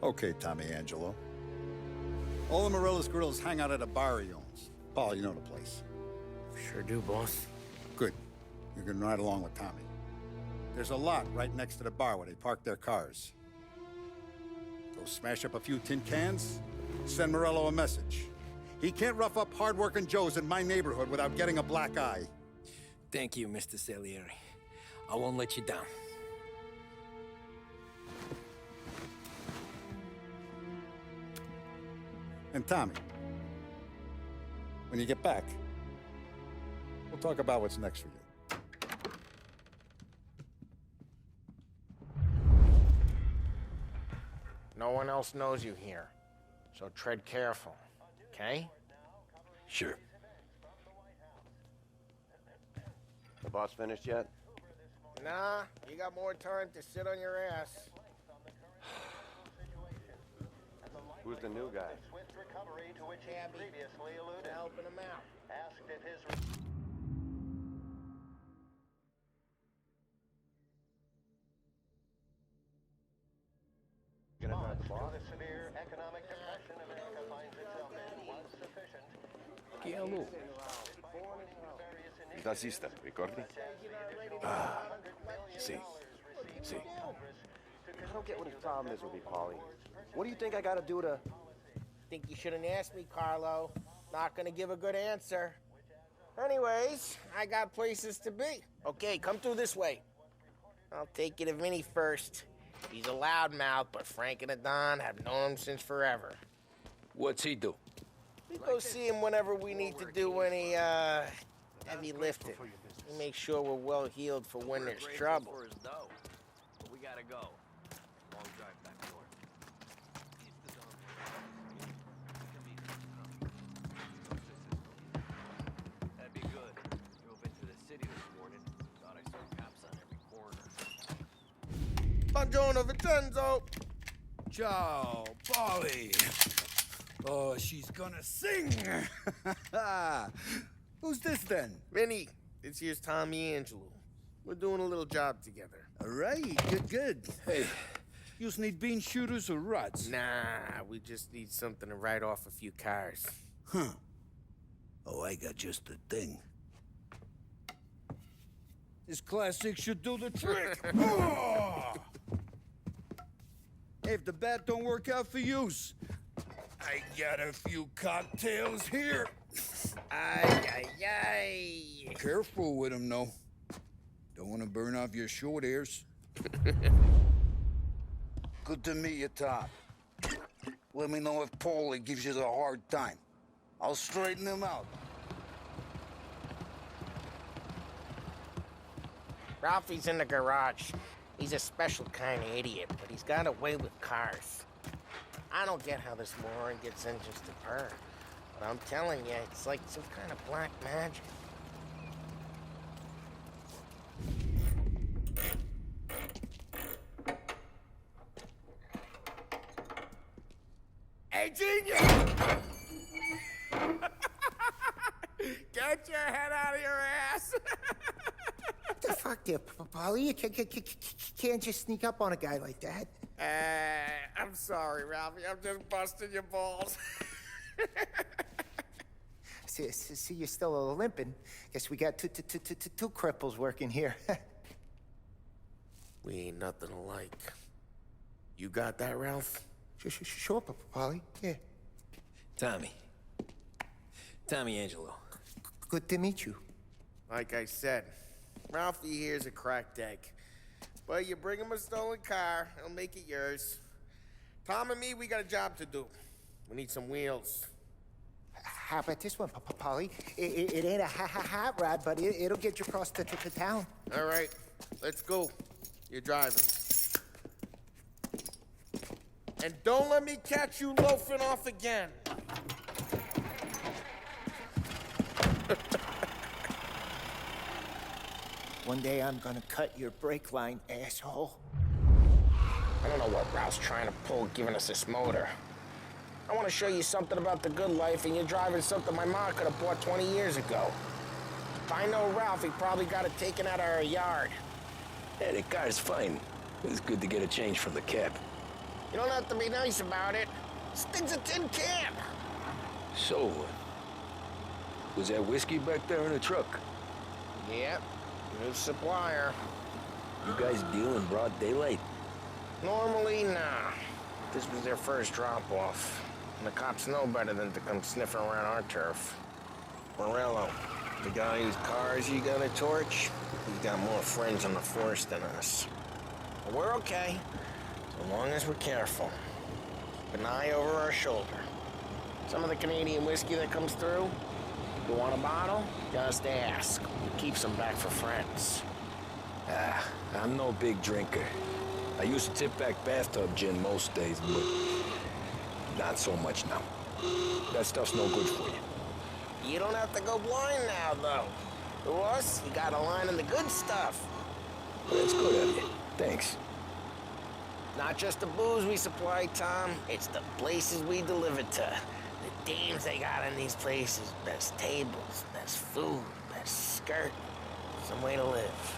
Okay, Tommy Angelo. All the Morella's girls hang out at a bar he owns. Paul, you know the place. Sure do, boss. Good. You can ride along with Tommy. There's a lot right next to the bar where they park their cars. Go smash up a few tin cans, send Morello a message. He can't rough up hard-working Joes in my neighborhood without getting a black eye. Thank you, Mr. Salieri. I won't let you down. And Tommy, when you get back, we'll talk about what's next for you. No one else knows you here, so tread careful, okay? Sure. The boss finished yet? Nah, you got more time to sit on your ass. Who's the new guy? Helping him out. Gonna have the boss? Severe economic depression America finds itself in was sufficient. Chi è lui? Il tassista, ricordi? Sì. Sì. I don't get what his problem is with me, Paulie. What do you think I gotta do to... Think you shouldn't ask me, Carlo. Not gonna give a good answer. Anyways, I got places to be. Okay, come through this way. I'll take you to Vinny first. He's a loudmouth, but Frank and the Don have known him since forever. What's he do? We go see him whenever we need to do any, heavy lifting. We make sure we're well healed for when there's trouble. We gotta go. Long drive back north. That'd be good. Drove into the city this morning. Thought I saw cops on every corner. Buongiorno, Vincenzo. Ciao, Polly. Oh, she's gonna sing. Who's this then? Vinny, this here's Tommy Angelo. We're doing a little job together. All right, good. Hey, you just need bean shooters or rods? Nah, we just need something to write off a few cars. Huh. Oh, I got just the thing. This classic should do the trick. Oh! Hey, if the bat don't work out for use, I got a few cocktails here. Ay. Careful with them, though. Don't want to burn off your short hairs. Good to meet you, Tom. Let me know if Paulie gives you a hard time. I'll straighten him out. Ralphie's in the garage. He's a special kind of idiot, but he's got a way with cars. I don't get how this moron gets engines to purr. But I'm telling you, it's like some kind of black magic. Hey, genius! Get your head out of your ass! What the fuck there, Polly? You can't just sneak up on a guy like that. I'm sorry, Ralphie. I'm just busting your balls. See, you're still limping. Guess we got two cripples working here. We ain't nothing alike. You got that, Ralph? Sure, Polly. Yeah. Tommy Angelo. Good to meet you. Like I said, Ralphie here's a cracked egg. But you bring him a stolen car, he'll make it yours. Tom and me, we got a job to do. We need some wheels. How about this one, Polly? It ain't a hot rod, but it'll get you across to town. All right, let's go. You're driving. And don't let me catch you loafing off again. One day I'm gonna cut your brake line, asshole. I don't know what Ralph's trying to pull giving us this motor. I want to show you something about the good life, and you're driving something my mom could have bought 20 years ago. If I know Ralph, he probably got it taken out of our yard. Hey, the car's fine. It's good to get a change from the cab. You don't have to be nice about it. This thing's a tin can. So, was that whiskey back there in the truck? Yep, new supplier. You guys deal in broad daylight? Normally, nah. This was their first drop-off. And the cops know better than to come sniffing around our turf. Morello, the guy whose cars you got a torch, he's got more friends on the force than us. But we're okay, so long as we're careful. Keep an eye over our shoulder. Some of the Canadian whiskey that comes through, you want a bottle? Just ask. We keep some back for friends. I'm no big drinker. I used to tip back bathtub gin most days, but not so much now. That stuff's no good for you. You don't have to go blind now, though. To us, you got a line on the good stuff. That's good of you. Thanks. Not just the booze we supply, Tom. It's the places we deliver to. The dames they got in these places. Best tables, best food, best skirt. Some way to live.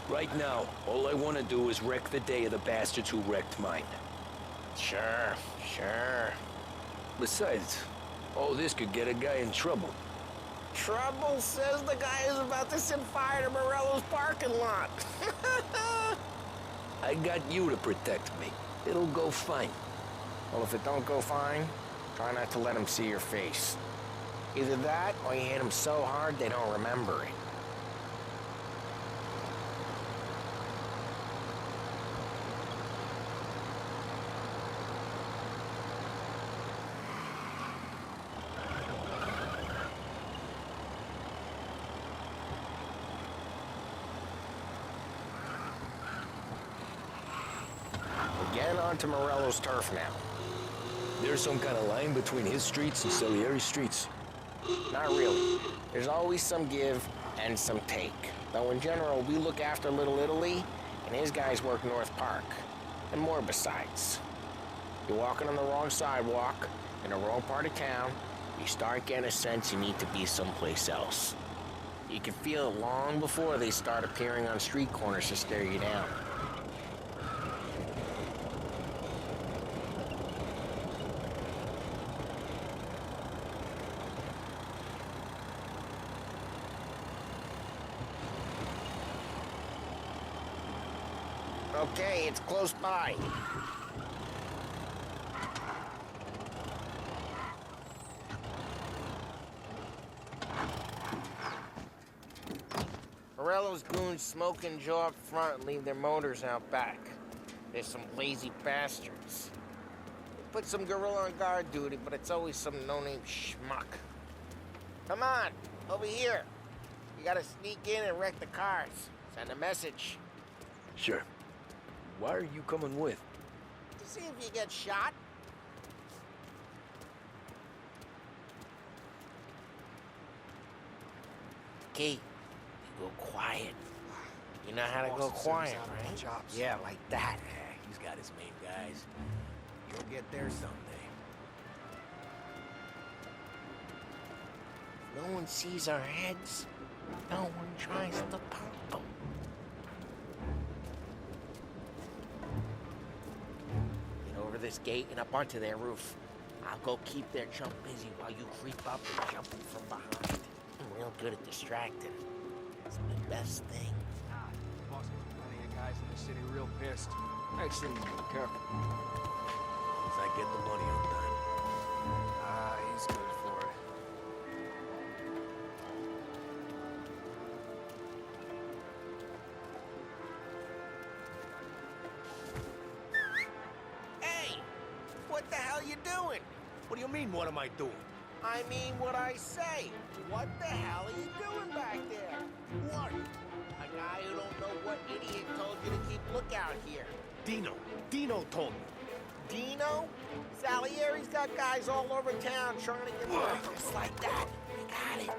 Right now, all I want to do is wreck the day of the bastards who wrecked mine. Sure. Besides, all this could get a guy in trouble. Trouble, says the guy who's about to set fire to Morello's parking lot. I got you to protect me. It'll go fine. Well, if it don't go fine, try not to let them see your face. Either that, or you hit them so hard they don't remember it. Again onto Morello's turf now. There's some kind of line between his streets and Salieri's streets. Not really. There's always some give and some take. Though in general, we look after Little Italy, and his guys work North Park. And more besides. You're walking on the wrong sidewalk, in the wrong part of town, you start getting a sense you need to be someplace else. You can feel it long before they start appearing on street corners to stare you down. Okay, it's close by. Morello's goons smoke and jaw up front and leave their motors out back. There's some lazy bastards. They put some gorilla on guard duty, but it's always some no-name schmuck. Come on, over here. You gotta sneak in and wreck the cars. Send a message. Sure. Why are you coming with? To see if you get shot. Key, you go quiet. You know how to go quiet, right? Yeah, like that. He's got his main guys. You'll get there someday. No one sees our heads. No one tries to pop them. Get over this gate and up onto their roof. I'll go keep their chump busy while you creep up and jump them from behind. I'm real good at distracting. It's my best thing. Boss has plenty of guys in the city real pissed. Makes them careful. As I get the money on time. He's good for it. Hey! What the hell you doing? What do you mean, what am I doing? I mean what I say. What the hell are you doing back there? What? A guy who don't know what idiot told you to keep lookout here. Dino told me. Dino? Salieri's got guys all over town trying to get work. Just like that. You got it.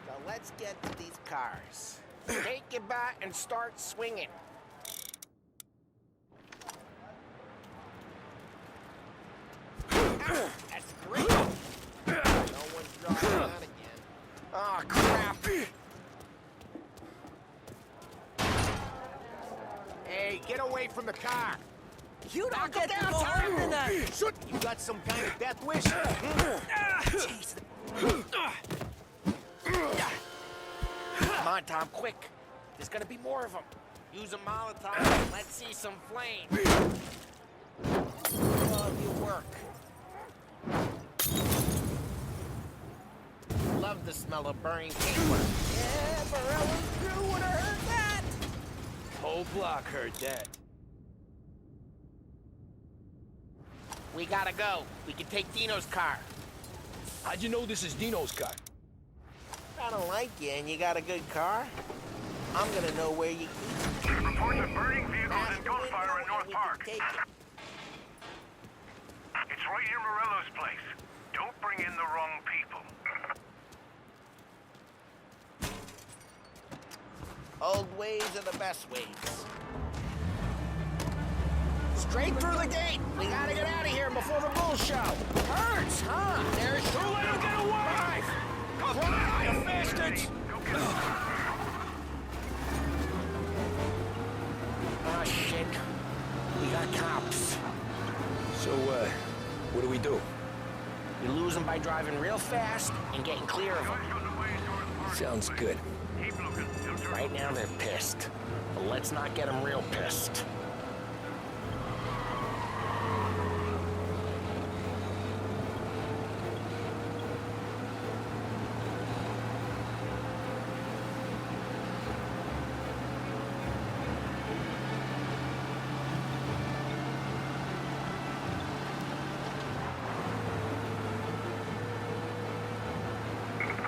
So let's get to these cars. Take your bat and start swinging. That's great. No one's dropping out again. Oh, crap. Hey, get away from the car. You don't Knock get him to down, go Tom. home tonight! Shoot! You got some kind of death wish? Jeez. Come on, Tom, quick. There's gonna be more of them. Use a Molotov. Let's see some flame. Love your work. Love the smell of burning paper. Yeah, Morello's crew would have heard that! Whole block heard that. We gotta go. We can take Dino's car. How'd you know this is Dino's car? I don't like you, and you got a good car. I'm gonna know where you keep it. Reports of burning vehicles Smash and the gunfire window in North and we Park. can take it. It's right near Morello's place. Don't bring in the wrong people. Old ways are the best ways. Straight through the gate. We gotta get out of here before the bull show. Hurts, huh? There's Don't let him get away! Drive, you bastards! Oh, shit. We got cops. So, what do we do? We lose them by driving real fast and getting clear of them. Sounds good. Right now they're pissed. But let's not get them real pissed.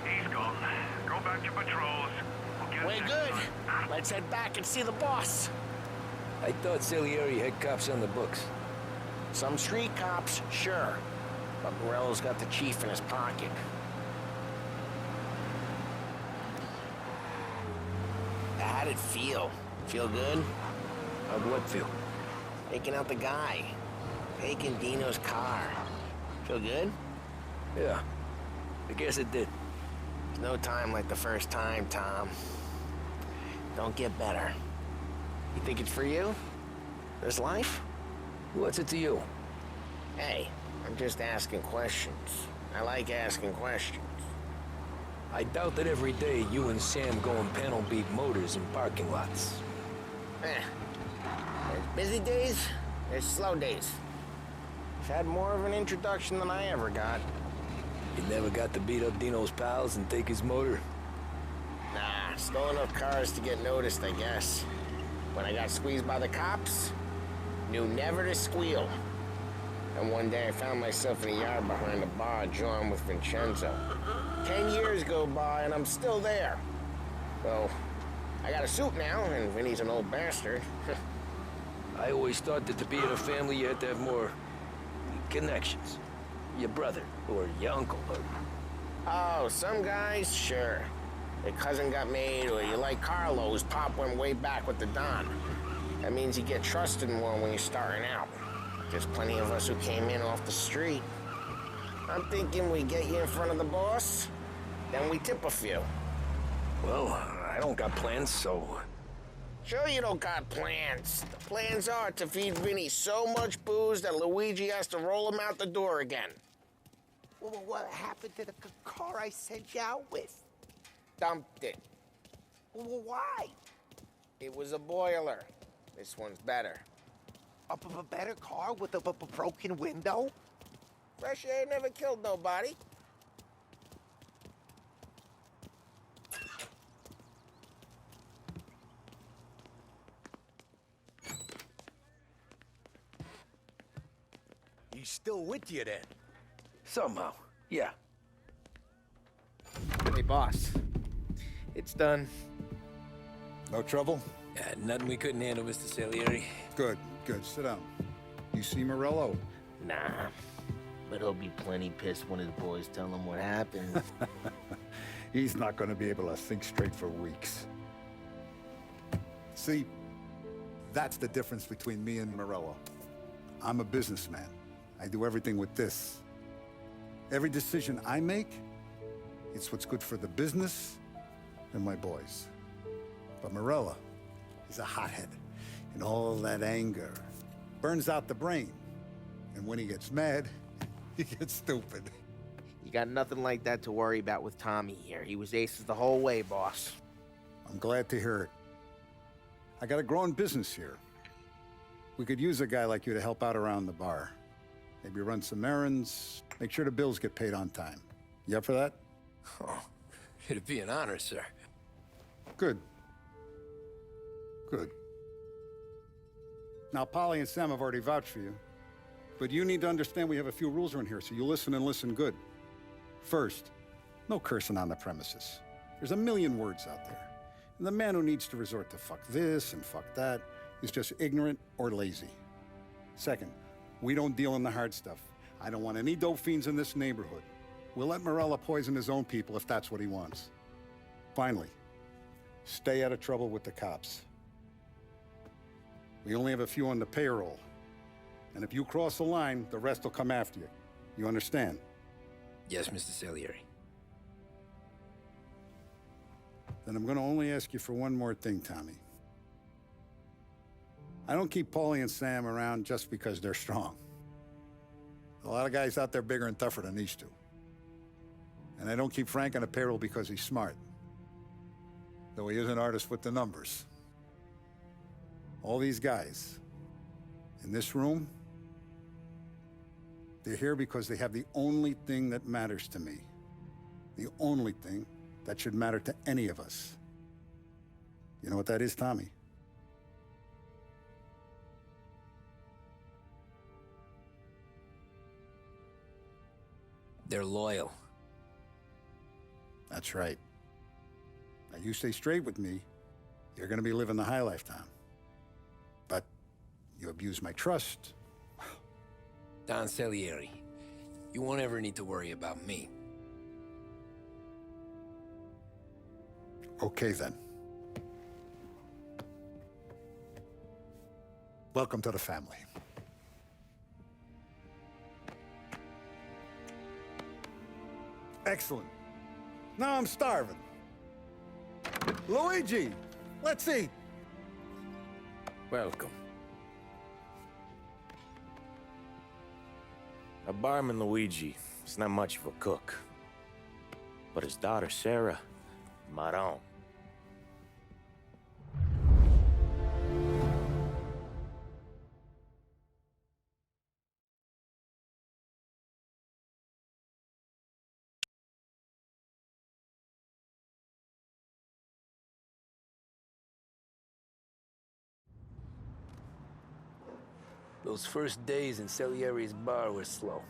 He's gone. Go back to patrols. We'll get Way next good. time. Let's head back and see the boss. I thought Salieri had cops on the books. Some street cops, sure. But Morello's got the chief in his pocket. How'd it feel? Feel good? How'd what feel? Taking out the guy. Taking Dino's car. Feel good? Yeah, I guess it did. There's no time like the first time, Tom. Don't get better. You think it's for you? This life? What's it to you? Hey, I'm just asking questions. I like asking questions. I doubt that every day you and Sam go and panel beat motors in parking lots. There's busy days, there's slow days. I've had more of an introduction than I ever got. You never got to beat up Dino's pals and take his motor? Nah, stole enough cars to get noticed, I guess. When I got squeezed by the cops, knew never to squeal. And one day I found myself in a yard behind a bar drawing with Vincenzo. 10 years go by and I'm still there. So, I got a suit now, and Vinny's an old bastard. I always thought that to be in a family you had to have more connections. Your brother, or your uncle, or... Oh, some guys, sure. Their cousin got made, or you like Carlo's pop went way back with the Don. That means you get trusted more when you're starting out. There's plenty of us who came in off the street. I'm thinking we get you in front of the boss, then we tip a few. Well, I don't got plans, so... Sure you don't got plans. The plans are to feed Vinny so much booze that Luigi has to roll him out the door again. Well, what happened to the car I sent you out with? Dumped it. Well, why? It was a boiler. This one's better. A better car with a broken window? Fresh air never killed nobody. He's still with you then. Somehow, yeah. Hey, boss. It's done. No trouble? Nothing we couldn't handle, Mr. Salieri. Good, good. Sit down. You see Morello? Nah. But he'll be plenty pissed when his boys tell him what happened. He's not going to be able to think straight for weeks. See, that's the difference between me and Morello. I'm a businessman. I do everything with this. Every decision I make It's what's good for the business and my boys. But Morella is a hothead, and all that anger burns out the brain. And when he gets mad, he gets stupid. You got nothing like that to worry about with Tommy here. He was aces the whole way, boss. I'm glad to hear it. I got a growing business here. We could use a guy like you to help out around the bar. Maybe run some errands, make sure the bills get paid on time. You up for that? Oh, it'd be an honor, sir. Good. Good. Now, Polly and Sam have already vouched for you. But you need to understand we have a few rules around here, so you listen and listen good. First, no cursing on the premises. There's a million words out there. And the man who needs to resort to fuck this and fuck that is just ignorant or lazy. Second, we don't deal in the hard stuff. I don't want any dope fiends in this neighborhood. We'll let Morella poison his own people if that's what he wants. Finally, stay out of trouble with the cops. We only have a few on the payroll. And if you cross the line, the rest will come after you. You understand? Yes, Mr. Salieri. Then I'm gonna only ask you for one more thing, Tommy. I don't keep Paulie and Sam around just because they're strong. A lot of guys out there bigger and tougher than these two. And I don't keep Frank on a payroll because he's smart. Though he is an artist with the numbers. All these guys in this room, they're here because they have the only thing that matters to me. The only thing that should matter to any of us. You know what that is, Tommy? They're loyal. That's right. Now, you stay straight with me, you're gonna be living the high life, Tom. But you abuse my trust. Don Salieri, you won't ever need to worry about me. Okay, then. Welcome to the family. Excellent. Now I'm starving. Luigi, let's eat. Welcome. A barman Luigi is not much of a cook. But his daughter Sarah, Maron. Those first days in Salieri's bar were slow.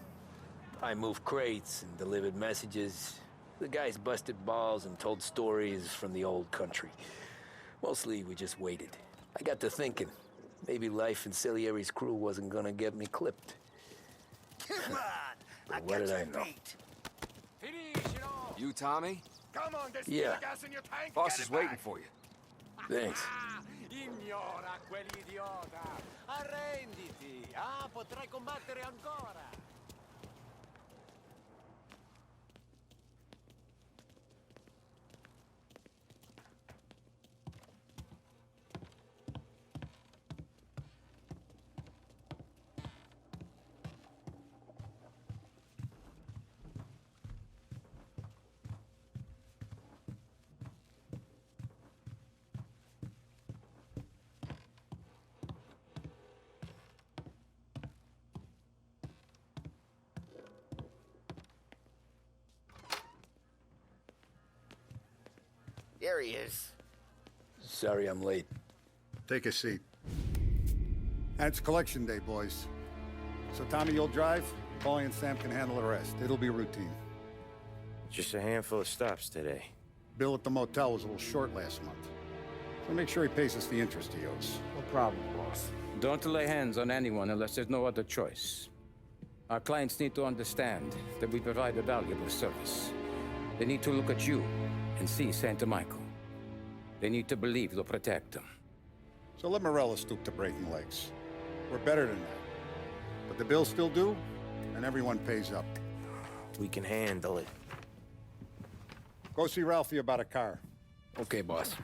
I moved crates and delivered messages. The guys busted balls and told stories from the old country. Mostly, we just waited. I got to thinking, maybe life in Salieri's crew wasn't gonna get me clipped. Come on! But what did I know? You, Tommy? Come on, there's Yeah. gas in your tank. Boss Get is it waiting back. for you. Thanks. Ignora quell'idiota! Arrenditi! Ah, potrai combattere ancora! There he is. Sorry I'm late. Take a seat. And it's collection day, boys. So Tommy, you'll drive. Paulie and Sam can handle the rest. It'll be routine. Just a handful of stops today. Bill at the motel was a little short last month. So make sure he pays us the interest he owes. No problem, boss. Don't lay hands on anyone unless there's no other choice. Our clients need to understand that we provide a valuable service. They need to look at you and see Santa Michael. They need to believe you'll protect them. So let Morella stoop to breaking legs. We're better than that. But the bill's still due, and everyone pays up. We can handle it. Go see Ralphie about a car. Okay, boss.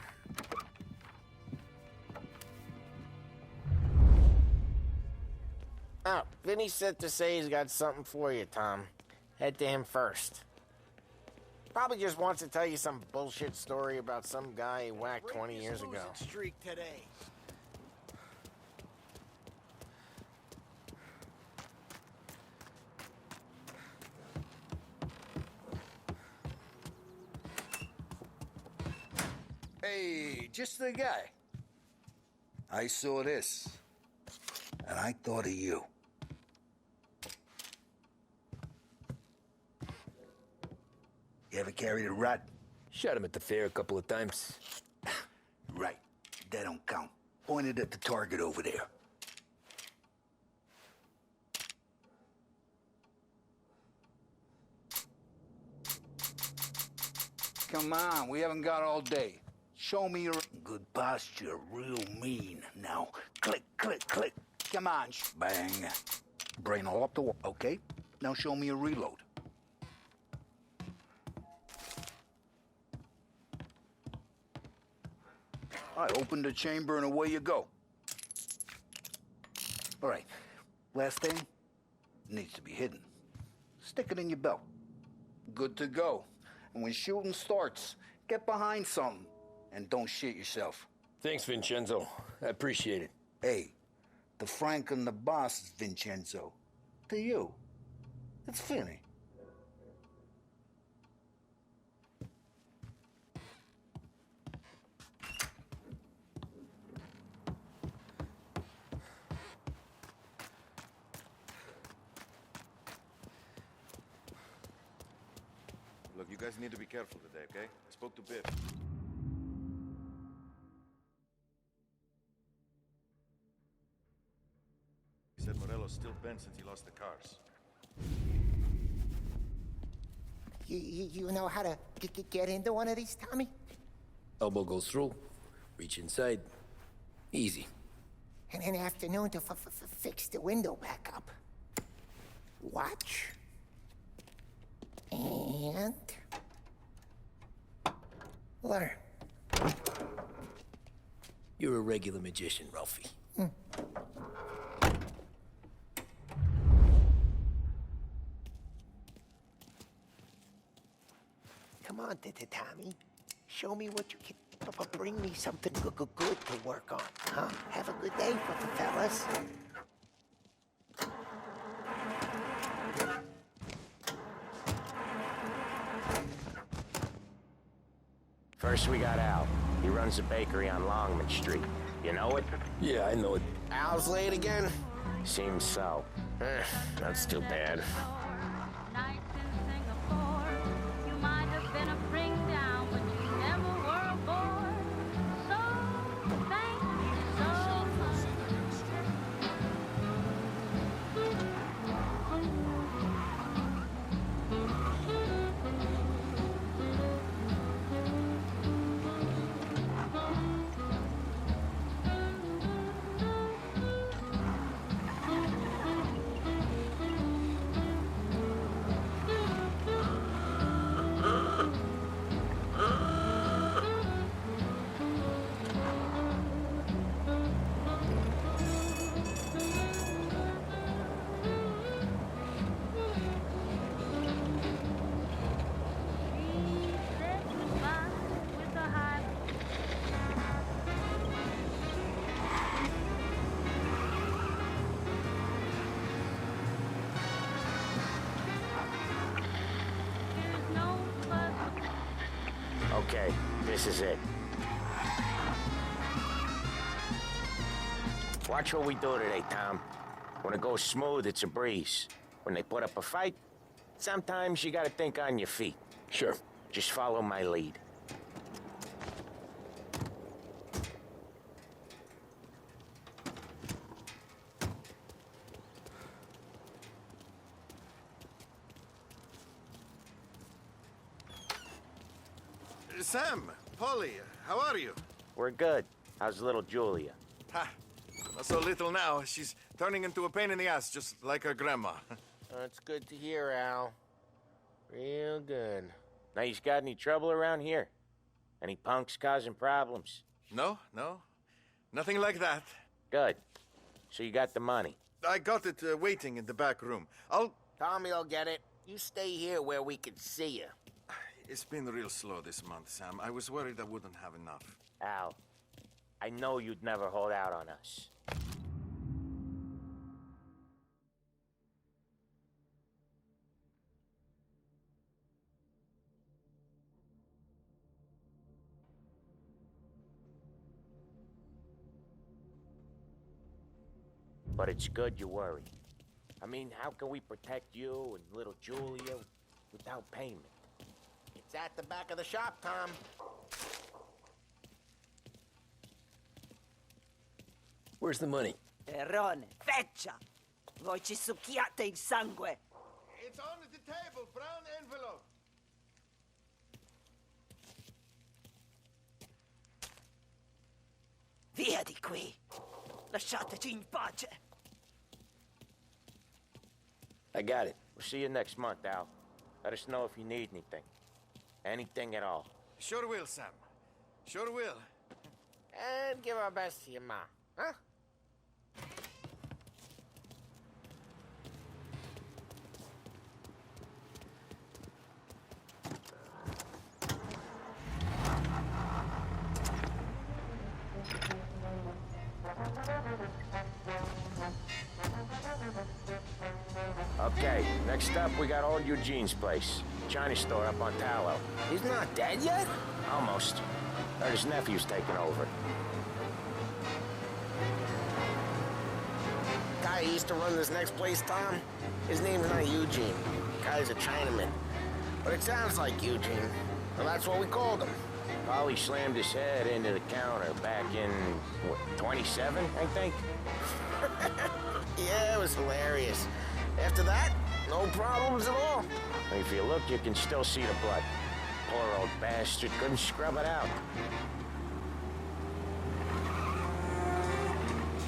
Oh, Vinny said to say he's got something for you, Tom. Head to him first. Probably just wants to tell you some bullshit story about some guy he whacked 20 years ago. Streak today. Hey, just the guy. I saw this, and I thought of you. You ever carried a rat? Shot him at the fair a couple of times. Right. That don't count. Pointed at the target over there. Come on, we haven't got all day. Show me your good posture, real mean. Now, click, click, click. Come on, bang. Brain all up the wall, okay? Now show me a reload. All right, open the chamber and away you go. All right, last thing, needs to be hidden. Stick it in your belt. Good to go. And when shooting starts, get behind something and don't shit yourself. Thanks, Vincenzo. I appreciate it. Hey, the Frank and the boss is Vincenzo. To you, it's Vinny. Look, you guys need to be careful today, okay? I spoke to Biff. He said Morello's still bent since he lost the cars. You know how to get into one of these, Tommy? Elbow goes through. Reach inside. Easy. And an afternoon to fix the window back up. Watch. And... learn. You're a regular magician, Ralphie. Come on, Tommy. Show me what you can... Bring me something good to work on, huh? Have a good day, fellas. First we got Al. He runs a bakery on Longman Street. You know it? Yeah, I know it. Al's late again? Seems so. That's too bad. Nights in Singapore, you might have been a bring down, but you never were a bore. So thank you so Okay, this is it. Watch what we do today, Tom. When it goes smooth, it's a breeze. When they put up a fight, sometimes you gotta think on your feet. Sure. Just follow my lead. Sam, Polly, how are you? We're good. How's little Julia? Ha! Not so little now. She's turning into a pain in the ass, just like her grandma. That's good to hear, Al. Real good. Now, you got any trouble around here? Any punks causing problems? No, no. Nothing like that. Good. So you got the money? I got it waiting in the back room. Tommy'll get it. You stay here where we can see you. It's been real slow this month, Sam. I was worried I wouldn't have enough. Al, I know you'd never hold out on us. But it's good you worry. I mean, how can we protect you and little Julia without payment? It's at the back of the shop, Tom. Where's the money? Perrone, feccia! Voi ci succhiate il sangue! It's on the table, brown envelope. Via di qui! Lasciateci in pace! I got it. We'll see you next month, Al. Let us know if you need anything. Anything at all. Sure will, Sam. Sure will. And give our best to your ma, huh? Okay, next up we got old Eugene's place. China store up on Tallow. He's not dead yet? Almost. Heard his nephew's taking over. Guy who used to run this next place, Tom, his name's not Eugene. Guy's a Chinaman. But it sounds like Eugene. Well, that's what we called him. Polly slammed his head into the counter back in, what, 27, I think? Yeah, it was hilarious. After that, no problems at all. If you look, you can still see the blood. Poor old bastard couldn't scrub it out.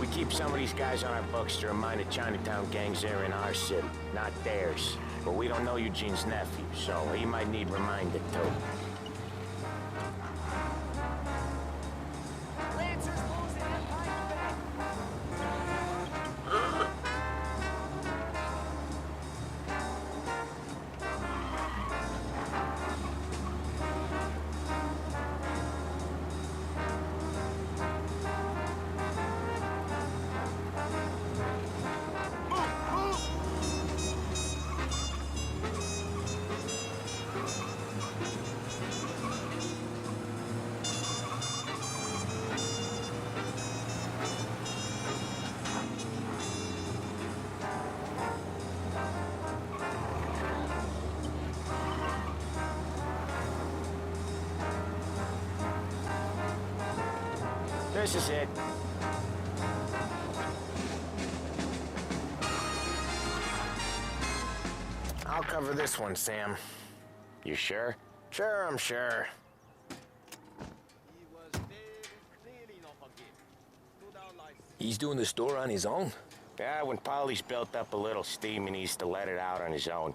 We keep some of these guys on our books to remind the Chinatown gangs they're in our city, not theirs. But we don't know Eugene's nephew, so he might need reminded too. This is it. I'll cover this one, Sam. You sure? Sure, I'm sure. He's doing the store on his own? Yeah, when Polly's built up a little steam, he needs to let it out on his own.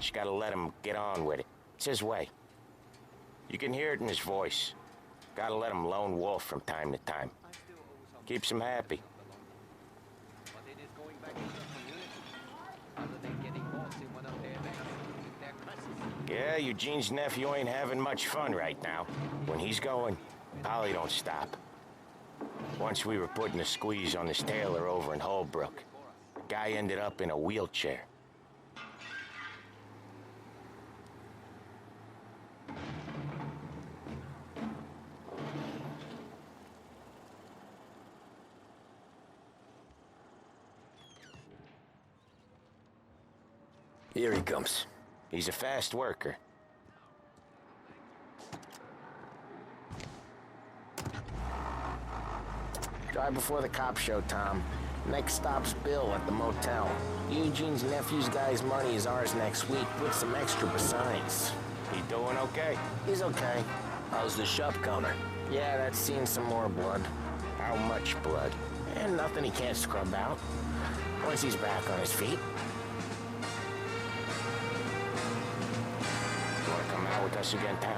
Just gotta let him get on with it. It's his way. You can hear it in his voice. Gotta let him lone wolf from time to time. Keeps him happy. Yeah, Eugene's nephew ain't having much fun right now. When he's going, Polly don't stop. Once we were putting a squeeze on this tailor over in Holbrook. The guy ended up in a wheelchair. Here he comes. He's a fast worker. Drive before the cop show, Tom. Next stop's Bill at the motel. Eugene's nephew's guy's money is ours next week, with some extra besides. He doing okay? He's okay. How's the shop counter? Yeah, that's seen some more blood. How much blood? And nothing he can't scrub out. Once he's back on his feet. You wanna come out with us again, pal.